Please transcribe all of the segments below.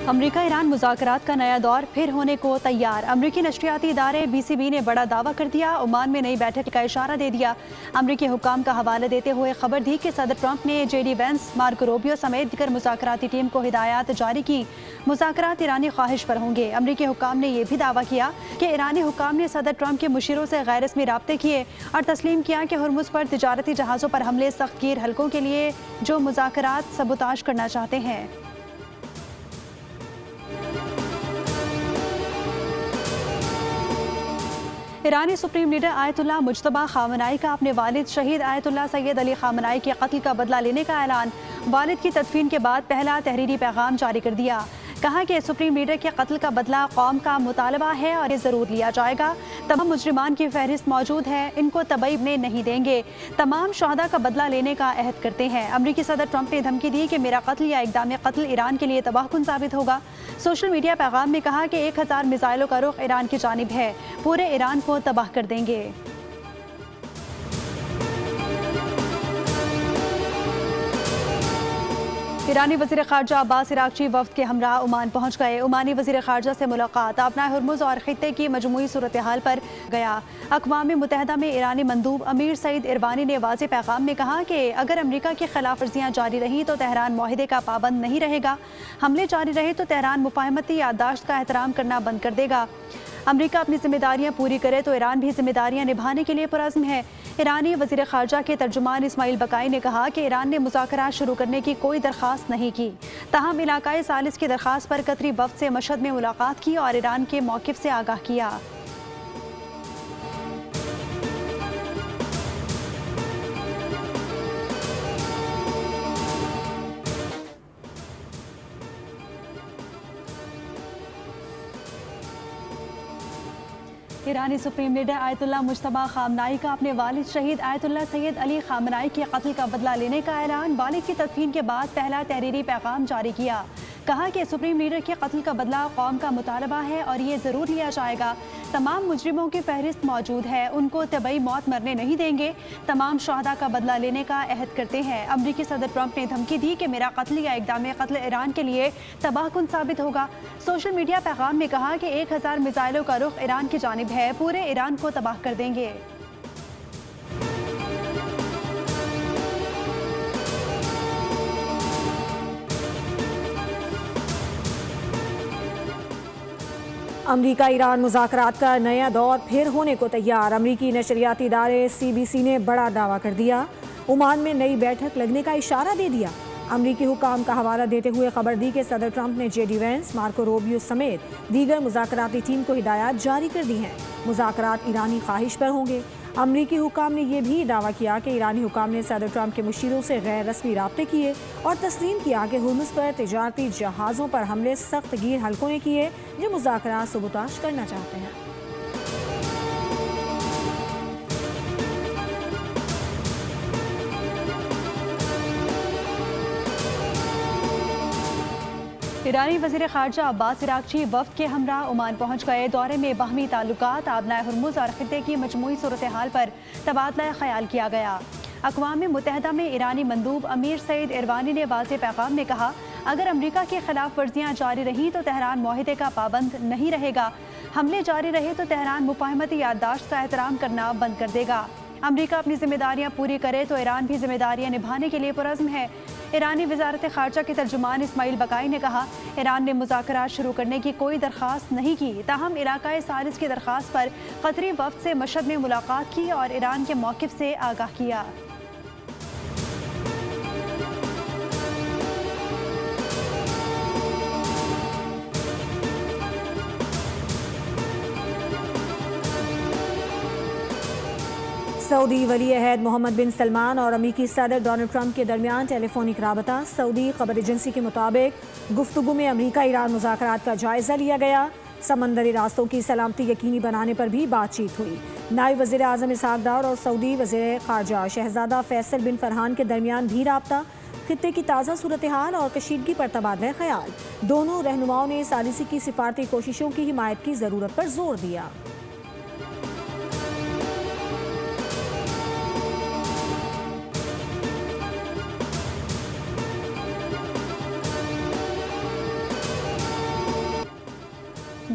अमरीका Iran मुज़ाकरात का नया दौर फिर होने को तैयार। अमरीकी नशरियाती इदारे BCB ने बड़ा दावा कर दिया। ओमान में नई बैठक का इशारा दे दिया। अमरीकी हुक्काम का हवाला देते हुए खबर दी कि सदर ट्रंप ने JD वेंस, मार्को रूबियो समेत दीगर मुज़ाकराती टीम को हिदायत जारी की। मुज़ाकरात ईरानी ख्वाहिश पर होंगे। अमरीकी हुक्काम ने यह भी दावा किया कि ईरानी हुक्काम ने सदर ट्रंप के मुशीरों से गैर रस्मी राब्ते किए और तस्लीम किया कि हुर्मुज़ पर तिजारती जहाज़ों पर हमले सख्त गिर हल्कों के लिए जो मुज़ाकरात सबूताश करना चाहते हैं। ईरानी supreme leader Ayatollah Mojtaba Khamenei का अपने वालिद शहीद आयतुल्लाह सैयद अली खामनाई के कत्ल का बदला लेने का ऐलान। वालिद की तदफीन के बाद पहला तहरीरी पैगाम जारी कर दिया। कहा कि सुप्रीम लीडर के कत्ल का बदला कौम का मुतालबा है और ये ज़रूर लिया जाएगा। तमाम मुजरिमान की फहरिस्त मौजूद है, इनको तबईब नहीं देंगे। तमाम शहदा का बदला लेने का अहद करते हैं। अमरीकी सदर ट्रंप ने धमकी दी कि मेरा कत्ल या इक़दाम कत्ल ईरान के लिए तबाहकुन साबित होगा। सोशल मीडिया पैगाम में कहा कि 1000 मिसाइलों का रुख ईरान की जानिब है, पूरे ईरान को तबाह कर देंगे। ईरानी वज़ीर ख़ारजा अब्बास इराक़ची वफ़द के हमरा ओमान पहुँच गए। ओमानी वज़ीर ख़ारजा से मुलाकात अपना हुर्मुज़ और ख़ित्ते की मजमूई सूरत हाल पर गया। अक़वाम मुत्तहिदा में ईरानी मंदूब अमीर सईद इरवानी ने वाज़ेह पैगाम में कहा कि अगर अमरीका की खिलाफ वर्जियाँ जारी रहीं तो तेहरान मुआहिदे का पाबंद नहीं रहेगा। हमले जारी रहे तो तेहरान मुफ़ाहमती याददाश्त का एहतराम करना बंद कर देगा। अमरीका अपनी जिम्मेदारियां पूरी करे तो ईरान भी जिम्मेदारियां निभाने के लिए पुरज़्म है। ईरानी वज़ीर ख़ारजा के तर्जुमान इस्माइल बकाई ने कहा कि ईरान ने मुज़ाकरात शुरू करने की कोई दरख्वास्त नहीं की। ताहम इलाकाई सालिस की दरख्वास्त पर कतरी वफ़द से मशहद में मुलाकात की और ईरान के मौक़िफ़ से आगाह किया। ईरानी supreme leader Ayatollah Mojtaba Khamenei का अपने वालिद शहीद आयतुल्लाह सैयद अली खामनाई के कत्ल का बदला लेने का ऐलान। वालिद की तदफीन के बाद पहला तहरीरी पैगाम जारी किया। कहा कि सुप्रीम लीडर के कत्ल का बदला कौम का मुतालबा है और ये ज़रूर लिया जाएगा। तमाम मुजरिमों की फहरिस्त मौजूद है, उनको तबई मौत मरने नहीं देंगे। तमाम शहदा का बदला लेने का अहद करते हैं। अमरीकी सदर ट्रंप ने धमकी दी कि मेरा कत्ल या इक़दाम कत्ल ईरान के लिए तबाहकुन साबित होगा। सोशल मीडिया पैगाम में कहा कि 1000 मिसाइलों का रुख ईरान की जानिब है, पूरे ईरान को तबाह कर देंगे। अमरीका ईरान मुज़ाकरात का नया दौर फिर होने को तैयार। अमरीकी नशरियाती इदारे CBC ने बड़ा दावा कर दिया। ओमान में नई बैठक लगने का इशारा दे दिया। अमरीकी हुकाम का हवाला देते हुए खबर दी कि सदर ट्रंप ने JD वेंस, मार्को रूबियो समेत दीगर मुज़ाकराती टीम को हिदायत जारी कर दी हैं। मुज़ाकरात ईरानी ख्वाहिश पर होंगे। अमरीकी हुकाम ने यह भी दावा किया कि ईरानी हुकाम ने सदर ट्रंप के मुशीरों से गैर रस्मी राब्ते किए और तस्लीम किया कि हुर्मुज़ पर तिजारती जहाज़ों पर हमले सख्त गिर हल्कों ने किए जो मुज़ाकरात सबूताश करना चाहते हैं। ईरानी वज़ीर ख़ारजा अब्बास इराक़ची वफ़द के हमरा ओमान पहुँच गए। दौरे में बाहमी ताल्लुकात, आबनाए हुर्मुज़ और ख़ित्ते की मजमूई सूरत हाल पर तबादला ख़याल किया गया। अक़वाम मुत्तहिदा में ईरानी मंदूब अमीर सईद इरवानी ने वाज़ेह पैगाम में कहा, अगर अमरीका की खिलाफ वर्जियाँ जारी रहीं तो तेहरान मुआहिदे का पाबंद नहीं रहेगा। हमले जारी रहे तो तेहरान मुफ़ाहमती याददाश्त का एहतराम करना बंद कर देगा। अमरीका अपनी जिम्मेदारियां पूरी करे तो ईरान भी जिम्मेदारियां निभाने के लिए पुरज़्म है। ईरानी वज़ारत ख़ारजा के तर्जुमान इस्माइल बकाई ने कहा, ईरान ने मुज़ाकरात शुरू करने की कोई दरख्वास्त नहीं की। ताहम इलाकाई सालिस की दरख्वास्त पर कतरी वफ़द से मशहद में मुलाकात की और ईरान के मौक़िफ़ से आगाह किया। सऊदी वली अहद मोहम्मद बिन सलमान और अमेरिकी सदर डोनाल्ड ट्रंप के दरमियान टेलीफोनिक राबता। सऊदी खबर एजेंसी के मुताबिक गुफ्तगू में अमरीका ईरान मुज़ाकरात का जायज़ा लिया गया। समंदरी रास्तों की सलामती यकीनी बनाने पर भी बातचीत हुई। नायब वज़ीर आज़म इसहाक़ डार और सऊदी वज़ीर ख़ारजा शहज़ादा फैसल बिन फरहान के दरमियान भी राबता। खित्ते की ताज़ा सूरत हाल और कशीदगी पर तबादला ख्याल। दोनों रहनुमाओं ने सालिसी की सिफारती कोशिशों की हिमायत की ज़रूरत पर जोर दिया।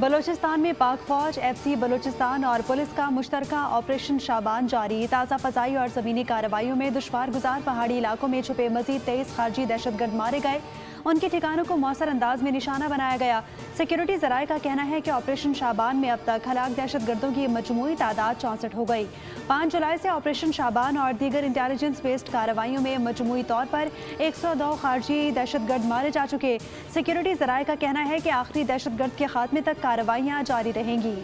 बलूचिस्तान में पाक फौज, FC बलूचिस्तान और पुलिस का मुश्तरका ऑपरेशन शाबान जारी। ताज़ा फ़ज़ाई और ज़मीनी कार्रवाइयों में दुश्वार गुजार पहाड़ी इलाकों में छुपे मज़ीद 23 खारजी दहशतगर्द मारे गए। उनके ठिकानों को मौसर अंदाज में निशाना बनाया गया। सिक्योरिटी ज़राए का कहना है कि ऑपरेशन शाबान में अब तक हलाक दहशतगर्दों की मजमूई तादाद 64 हो गई। 5 जुलाई से ऑपरेशन शाबान और दीगर इंटेलिजेंस बेस्ड कार्रवाइयों में मजमूई तौर पर 102 खारजी दहशतगर्द मारे जा चुके। सिक्योरिटी ज़राए का कहना है कि आखिरी दहशतगर्द के खात्मे तक कार्रवाइयाँ जारी रहेंगी।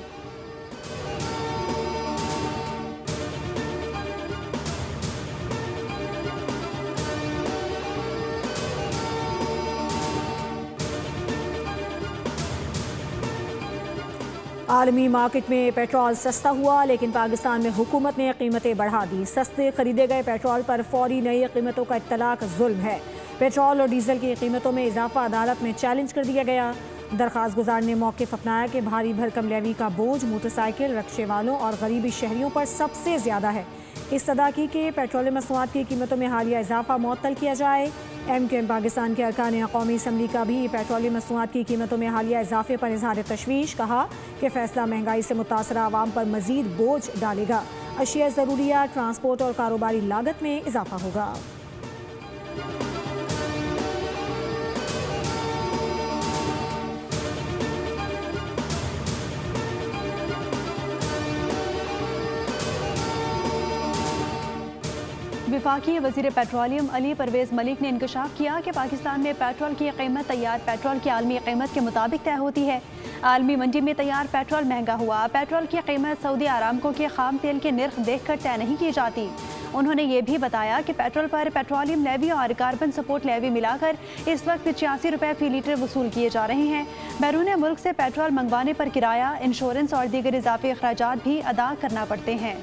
आलमी मार्केट में पेट्रोल सस्ता हुआ, लेकिन पाकिस्तान में हुकूमत ने कीमतें बढ़ा दी। सस्ते खरीदे गए पेट्रोल पर फौरी नई कीमतों का इत्तलाक जुल्म है। पेट्रोल और डीजल की कीमतों में इजाफा अदालत में चैलेंज कर दिया गया। दरख्वास्त गुजार ने मौक़िफ़ अपनाया कि भारी भरकम लेवी का बोझ मोटरसाइकिल रक्शे वालों और गरीबी शहरियों पर सबसे ज़्यादा है। इस्तदा की कि पेट्रोलियम मसनूआत की कीमतों में हालिया इजाफा मुअत्तल किया जाए। MKM पाकिस्तान के अरकान कौमी असम्बली का भी पेट्रोलियम मसनूआत की कीमतों में हालिया इजाफे पर इजहार तशवीश। कहा कि फैसला महंगाई से मुतासरा आवाम पर मजीद बोझ डालेगा। अशिया ज़रूरिया, ट्रांसपोर्ट और कारोबारी लागत में इजाफा होगा। वफाकी वज़ीर पेट्रोलियम अली परवेज़ मलिक ने इंकशाफ किया कि पाकिस्तान में पेट्रोल की कीमत तैयार पेट्रोल की आलमी कीमत के मुताबिक तय होती है। आलमी मंडी में तैयार पेट्रोल महंगा हुआ। पेट्रोल की कीमत सऊदी अरामको के खाम तेल के निर्ख देखकर तय नहीं की जाती। उन्होंने ये भी बताया कि पेट्रोल पर पेट्रोलियम लेवी और कार्बन सपोर्ट लेवी मिलाकर इस वक्त 85 रुपये फ़ी लीटर वसूल किए जा रहे हैं। बैरून मुल्क से पेट्रोल मंगवाने पर किराया, इंश्योरेंस और दीगर इजाफी अखराजात भी अदा करना पड़ते हैं।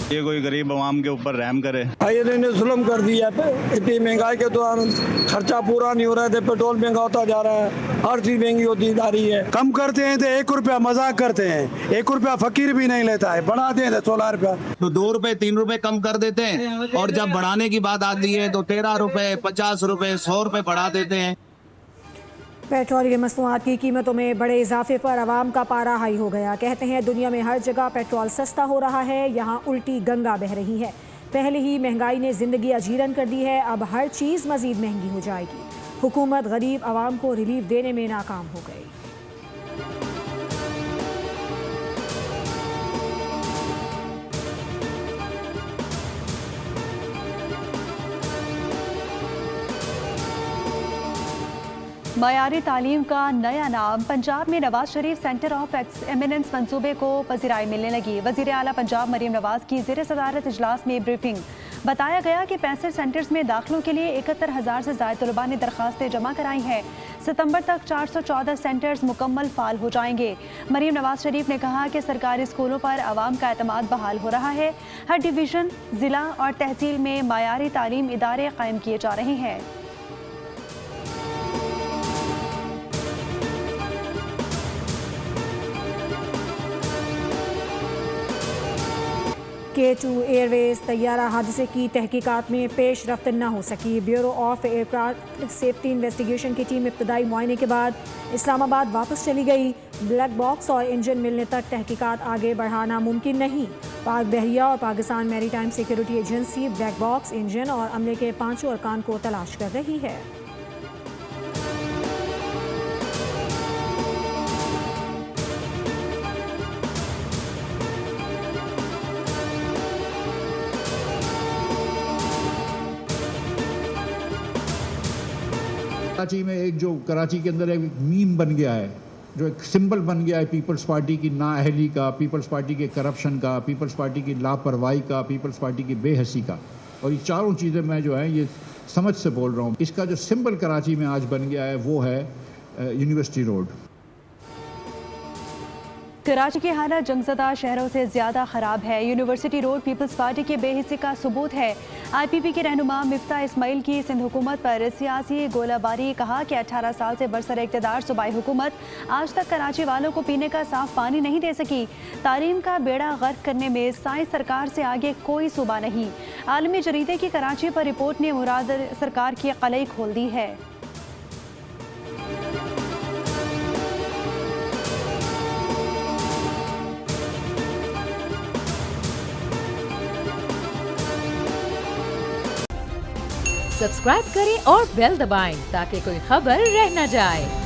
ये कोई गरीब आवाम के ऊपर रहम करे। इन्होंने जुल्म कर दिया है। इतनी महंगाई के दौरान खर्चा पूरा नहीं हो रहा है, पेट्रोल महंगा होता जा रहा है, हर चीज महंगी होती जा रही है। कम करते हैं तो 1 रुपया मजाक करते हैं, 1 रुपया फकीर भी नहीं लेता है, बढ़ाते हैं तो 16 रुपया, तो 2 रुपए 3 रुपए कम कर देते हैं। और जब बढ़ाने की बात आती है तो 13 रुपए 50 रुपए 100 रुपए बढ़ा देते हैं। पेट्रोलियम मसनूआत की कीमतों में बड़े इजाफे पर आवाम का पारा हाई हो गया। कहते हैं दुनिया में हर जगह पेट्रोल सस्ता हो रहा है, यहाँ उल्टी गंगा बह रही है। पहले ही महंगाई ने जिंदगी अजीरन कर दी है, अब हर चीज़ मजीद महंगी हो जाएगी। हुकूमत गरीब आवाम को रिलीफ देने में नाकाम हो गई। मयारी तालीम का नया नाम। पंजाब में Nawaz Sharif centre of eminence मंसूबे को पज़ीराई मिलने लगी। वज़ीर आला पंजाब मरीम नवाज की ज़ेर सदारत इजलास में ब्रीफिंग। बताया गया कि 65 सेंटर्स में दाखिलों के लिए 71,000 से ज़ायद तलबा ने दरखास्तें जमा कराई हैं। सितंबर तक 414 सेंटर्स मुकम्मल फाल हो जाएंगे। मरीम नवाज शरीफ ने कहा कि सरकारी स्कूलों पर आवाम का एतमाद बहाल हो रहा है। हर डिवीज़न, ज़िला और तहसील में मयारी तालीम इदारे कायम किए जा रहे हैं। K2 एयरवेज तैयारा हादसे की तहकीकात में पेश रफ्त न हो सकी। Bureau of aircraft safety investigation की टीम इब्तदाई मुआयने के बाद इस्लामाबाद वापस चली गई। ब्लैक बॉक्स और इंजन मिलने तक तहकीकात आगे बढ़ाना मुमकिन नहीं। पाक बहरिया और Pakistan maritime security agency black box, engine और अमले के 5 अरकान को तलाश कर रही है। कराची में एक जो कराची के अंदर एक मीम बन गया है, जो एक सिंबल बन गया है पीपल्स पार्टी की नाअहली का, पीपल्स पार्टी के करप्शन का, पीपल्स पार्टी की लापरवाही का, पीपल्स पार्टी की बेहसी का। और ये चारों चीज़ें मैं जो है ये समझ से बोल रहा हूँ। इसका जो सिंबल कराची में आज बन गया है वो है यूनिवर्सिटी रोड। कराची की हालत जंगज़दा शहरों से ज़्यादा ख़राब है। यूनिवर्सिटी रोड पीपल्स पार्टी के बेहिस्सी का सबूत है। IPP के रहनुमा मिफ्ता इस्माइल की सिंध हुकूमत पर सियासी गोलाबारी। कहा कि 18 साल से बरसर इक़्तिदार सूबाई हुकूमत आज तक कराची वालों को पीने का साफ पानी नहीं दे सकी। तालीम का बेड़ा गर्क करने में साइंस सरकार से आगे कोई सूबा नहीं। आलमी जरीदे की कराची पर रिपोर्ट ने मुराद सरकार की कलई खोल दी है। सब्सक्राइब करें और बेल दबाएं ताकि कोई खबर रह न जाए।